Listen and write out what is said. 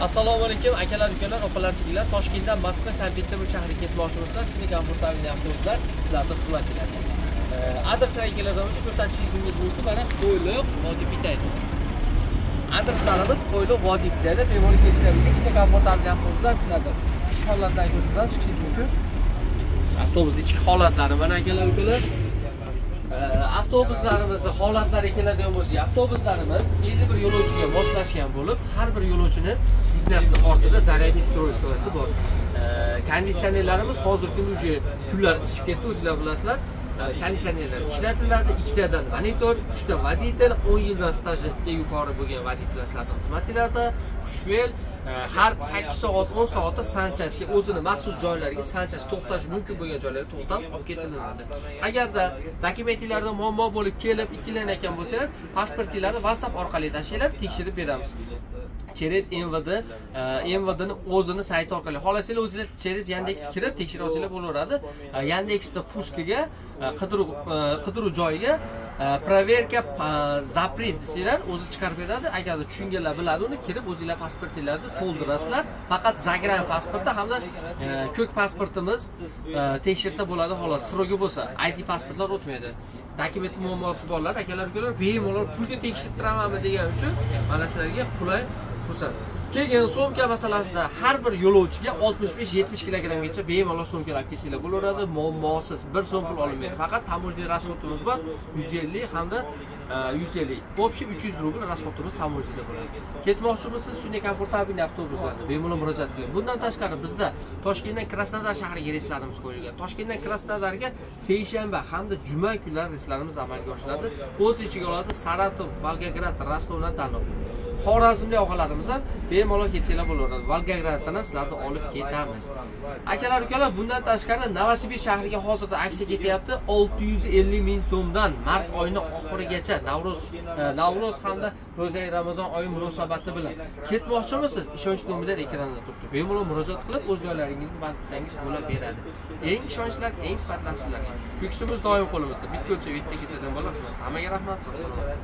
Assalomu alaykum akalar, ukalar, opalar, singillar. Toshkentdan Moskva, Sankt-Peterburg shahriga ketmoqchimizlar. Shunday komfortabil avtobuslar sizlarning xizmatingizda. Adreslarga keladigan ko'rsatishingiz mumkin. Mana Qo'yliq, Vodiy bitaydi. Adreslarimiz Qo'yliq, Vodiy bitaydi. Bemalol kelishingiz mumkin. Shunday komfortabil avtobuslar sizlarga ichki holatlarni ko'rsatamiz, chiqishingiz mumkin. Avtobusning ichki holatlari mana akalar, ukalar. Avtobuslarimizni holatlariga keladigan bo'lsak, avtobuslarimiz 51 yo'lovchiga moslashgan bo'lib, har bir yo'lovchini signasining ortida zaryadniy ustroyствоsi bor. Konditsionerlarimiz hozirgi kunlar isib ketdi, o'zinglar bilasizlar. Konditsionerlar ishlatiladi, 2 tadan monitor, 3 ta voditel, 10 yildan stajiga yuqori bo'lgan voditellarning xizmatlarida xushfe'l, har 8 soat, 10 soatda sanchasiga o'zini maxsus joylariga sanchasi to'xtash mumkin bo'lgan joylarga to'xtab olib ketilinadi. Agarda dokumentlarda muammo bo'lib kelib ikkilanayotgan bo'lsangiz, pasportinglarni WhatsApp orqali tashinglar, tekshirib beramiz. Через MVDni o'zini sayti orqali xohlasanglar o'zinglar через Yandex kirib tekshirib olsanglar bo'laveradi. Yandexda puskaga qidiruv joyiga proverka zapret desanglar o'zi chiqarib beradi. Agarda tushunganlar biladi, uni kirib o'zinglar pasportinglarni to'ldirasizlar. Faqat zagran pasporti hamda ko'k pasportimiz tekshirsa bo'ladi, xolos. Srogi bo'lsa, ID pasportlar o'tmaydi. Dokument muammosi borlar, akalar, ukalar, bemalol pulga tekshirtiramanmi degan uchun mana sizlarga qulay fursat. Keyin so'mka masalasida har bir yo'lovchiga 65-70 kilogrammgacha bemalol so'mkalar kesinglar bo'laveradi, muammosiz. Bir so'm pul olinmaydi. Faqat tamojniy rasxodimiz bor, 150 hamda 150. Общий 300 rubl rasxodimiz tamojniyda bo'ladi. Ketmoqchimisiz shunday komfortabil avtobuslarda bemalol murojaat qiling. Bundan tashqari bizda Toshkentdan Krasnodar shahriga reyslarimiz qo'yilgan. Toshkentdan Krasnodarga seshanba hamda juma kunlari reyslarimiz amalga oshiriladi. O'z ichiga oladi Saratov, Volgograd, Rostov-na-Don. Xorazmlik og'alarimiz ham bemalol ketsanglar bo'laveradi. Volgograddan ham sizlarni olib ketamiz. Akalar, ukalar, bundan tashqari Novosibirsk shahriga hozirda aksiya ketyapti. 650 ming so'mdan mart oyining oxirigacha Navro'z hamda ro'za Ramazon oyi munosabati bilan ketmoqchimisiz? Ishonch nomerlar ekranda turibdi. Bemalol murojaat qilib o'z joylaringizni band qilsangiz bo'la beradi. Eng ishonchlar, eng sifatli sizlarga. Ko'ksimiz doim qo'limizda. Bitta o'lchab bitta kesadan bola xizmat. Hammaga rahmat, sog' salomat.